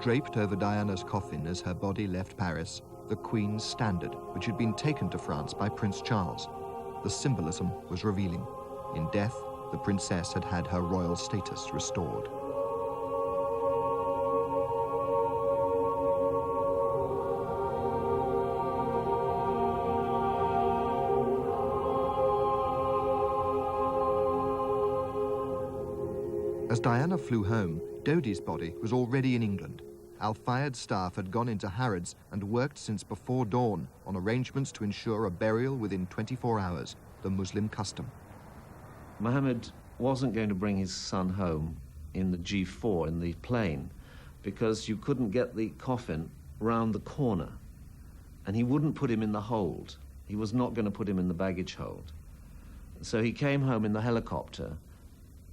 Draped over Diana's coffin as her body left Paris, the Queen's standard, which had been taken to France by Prince Charles. The symbolism was revealing. In death, the princess had had her royal status restored. As Diana flew home, Dodi's body was already in England. Al Fayed's staff had gone into Harrods and worked since before dawn on arrangements to ensure a burial within 24 hours, the Muslim custom. Mohammed wasn't going to bring his son home in the G4, in the plane, because you couldn't get the coffin round the corner, and he wouldn't put him in the hold. He was not going to put him in the baggage hold. So he came home in the helicopter,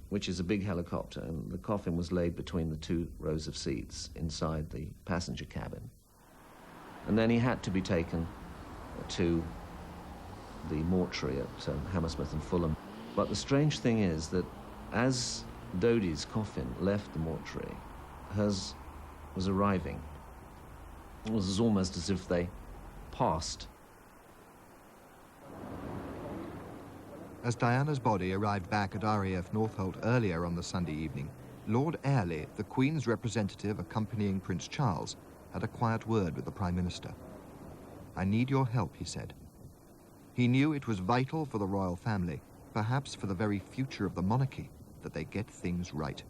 which is a big helicopter, and the coffin was laid between the 2 rows of seats inside the passenger cabin. And then he had to be taken to the mortuary at Hammersmith and Fulham. But the strange thing is that as Dodi's coffin left the mortuary, hers was arriving. It was almost as if they passed. As Diana's body arrived back at RAF Northolt earlier on the Sunday evening, Lord Airlie, the Queen's representative accompanying Prince Charles, had a quiet word with the Prime Minister. "I need your help," he said. He knew it was vital for the royal family, perhaps for the very future of the monarchy, that they get things right.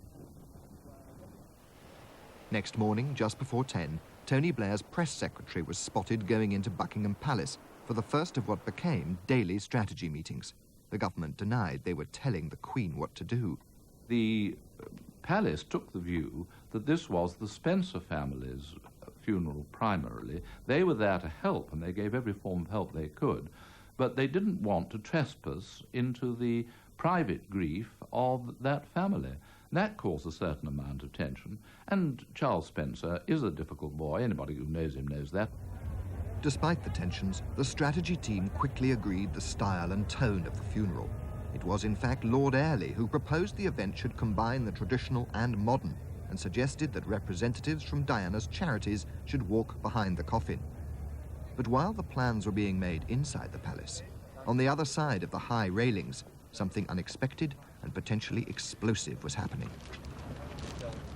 Next morning, just before 10, Tony Blair's press secretary was spotted going into Buckingham Palace for the first of what became daily strategy meetings. The government denied they were telling the Queen what to do. The palace took the view that this was the Spencer family's funeral primarily. They were there to help, and they gave every form of help they could, but they didn't want to trespass into the private grief of that family. That caused a certain amount of tension, and Charles Spencer is a difficult boy. Anybody who knows him knows that. Despite the tensions, the strategy team quickly agreed the style and tone of the funeral. It was in fact Lord Airlie who proposed the event should combine the traditional and modern, and suggested that representatives from Diana's charities should walk behind the coffin. But while the plans were being made inside the palace, on the other side of the high railings, something unexpected and potentially explosive was happening.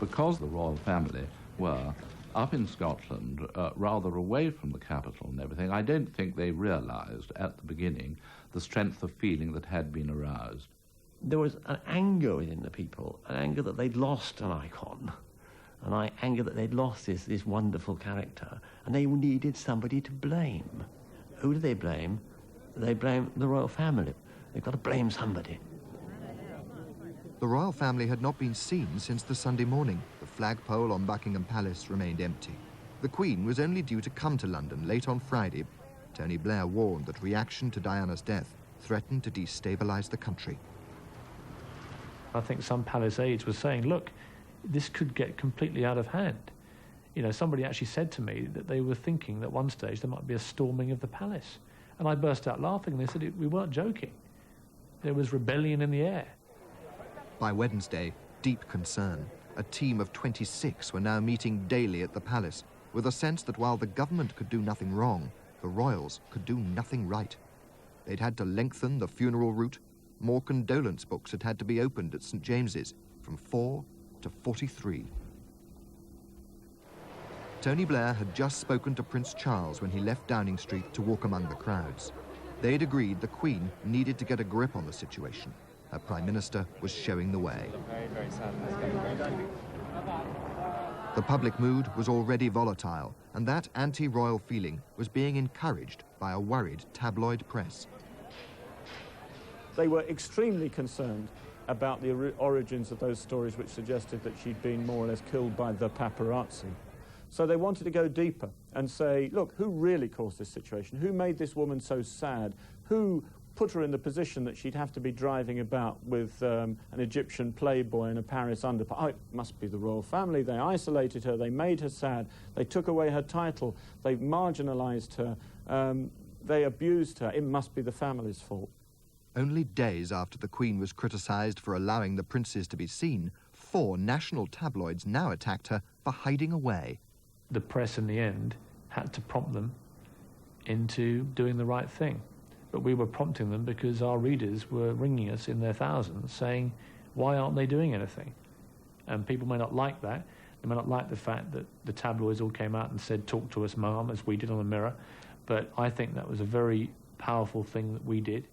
Because the royal family were up in Scotland, rather away from the capital and everything, I don't think they realized at the beginning the strength of feeling that had been aroused. There was an anger within the people, an anger that they'd lost an icon, an anger that they'd lost this wonderful character, and they needed somebody to blame. Who do they blame? They blame the royal family. They've got to blame somebody. The royal family had not been seen since the Sunday morning. The flagpole on Buckingham Palace remained empty. The Queen was only due to come to London late on Friday. Tony Blair warned that reaction to Diana's death threatened to destabilize the country. I think some palace aides were saying, look, this could get completely out of hand. You know, somebody actually said to me that they were thinking that at one stage there might be a storming of the palace. And I burst out laughing, and they said we weren't joking. There was rebellion in the air. By Wednesday, deep concern. A team of 26 were now meeting daily at the palace, with a sense that while the government could do nothing wrong, the royals could do nothing right. They'd had to lengthen the funeral route. More condolence books had had to be opened at St. James's, from 4 to 43. Tony Blair had just spoken to Prince Charles when he left Downing Street to walk among the crowds. They'd agreed the Queen needed to get a grip on the situation. Her Prime Minister was showing the way. The public mood was already volatile, and that anti-royal feeling was being encouraged by a worried tabloid press. They were extremely concerned about the origins of those stories which suggested that she'd been more or less killed by the paparazzi. So they wanted to go deeper and say, look, who really caused this situation? Who made this woman so sad? Who put her in the position that she'd have to be driving about with an Egyptian playboy in a Paris underpants? Oh, it must be the royal family. They isolated her. They made her sad. They took away her title. They marginalized her. They abused her. It must be the family's fault. Only days after the Queen was criticised for allowing the princes to be seen, 4 national tabloids now attacked her for for hiding away. The press in the end had to prompt them into doing the right thing. But we were prompting them because our readers were ringing us in their thousands saying, why aren't they doing anything? And people may not like that. They may not like the fact that the tabloids all came out and said, talk to us, Mum, as we did on the Mirror. But I think that was a very powerful thing that we did.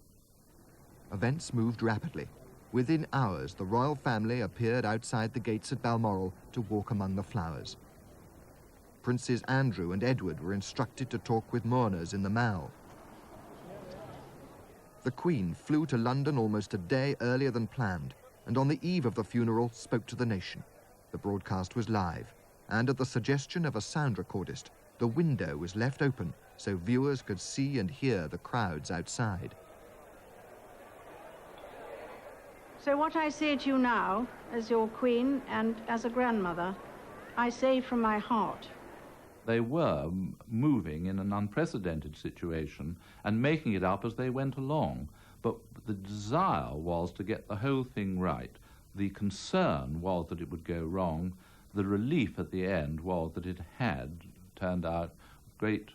Events moved rapidly. Within hours, the royal family appeared outside the gates at Balmoral to walk among the flowers. Princes Andrew and Edward were instructed to talk with mourners in the Mall. The Queen flew to London almost a day earlier than planned, and on the eve of the funeral spoke to the nation. The broadcast was live, and at the suggestion of a sound recordist, the window was left open so viewers could see and hear the crowds outside. So what I say to you now, as your Queen and as a grandmother, I say from my heart. They were moving in an unprecedented situation and making it up as they went along. But the desire was to get the whole thing right. The concern was that it would go wrong. The relief at the end was that it had turned out with great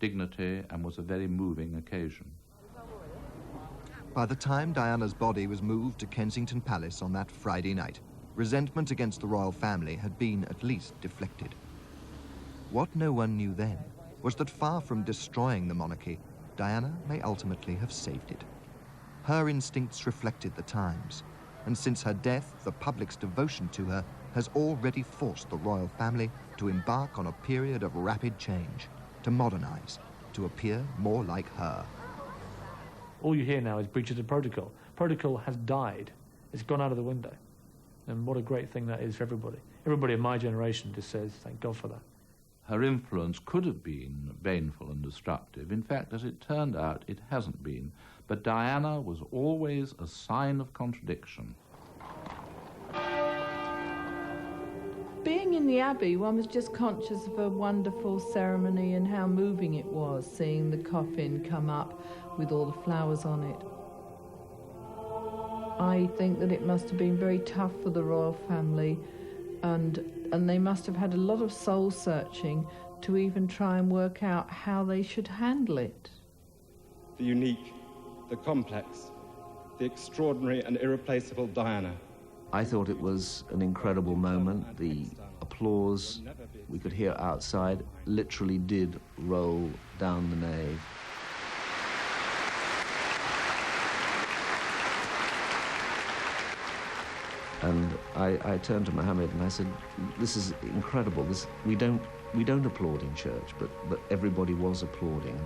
dignity and was a very moving occasion. By the time Diana's body was moved to Kensington Palace on that Friday night, resentment against the royal family had been at least deflected. What no one knew then was that far from destroying the monarchy, Diana may ultimately have saved it. Her instincts reflected the times, and since her death, the public's devotion to her has already forced the royal family to embark on a period of rapid change, to modernize, to appear more like her. All you hear now is breaches of protocol. Protocol has died. It's gone out of the window. And what a great thing that is for everybody. Everybody in my generation just says, thank God for that. Her influence could have been baneful and destructive. In fact, as it turned out, it hasn't been. But Diana was always a sign of contradiction. Being in the Abbey, one was just conscious of a wonderful ceremony and how moving it was, seeing the coffin come up with all the flowers on it. I think that it must have been very tough for the royal family, and they must have had a lot of soul searching to even try and work out how they should handle it. The unique, the complex, the extraordinary and irreplaceable Diana. I thought it was an incredible moment. The applause we could hear outside literally did roll down the nave. And I turned to Mohammed and I said, this is incredible. We don't applaud in church, but everybody was applauding.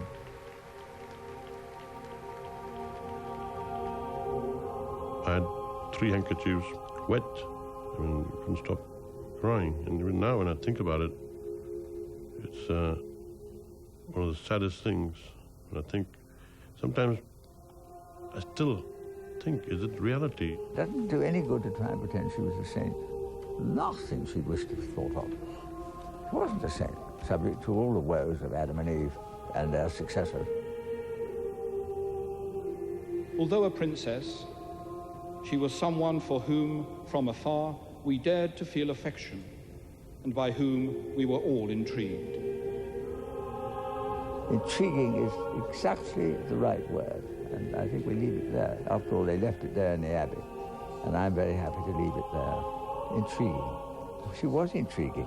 I had 3 handkerchiefs wet. I mean, I couldn't stop crying. And even now, when I think about it, it's one of the saddest things. And I think sometimes I still think, is it reality? It doesn't do any good to try and pretend she was a saint. Last thing she'd wish to have thought of. She wasn't a saint, subject to all the woes of Adam and Eve and their successors. Although a princess, she was someone for whom, from afar, we dared to feel affection, and by whom we were all intrigued. Intriguing is exactly the right word, and I think we leave it there. After all, they left it there in the Abbey, and I'm very happy to leave it there. Intriguing. She was intriguing.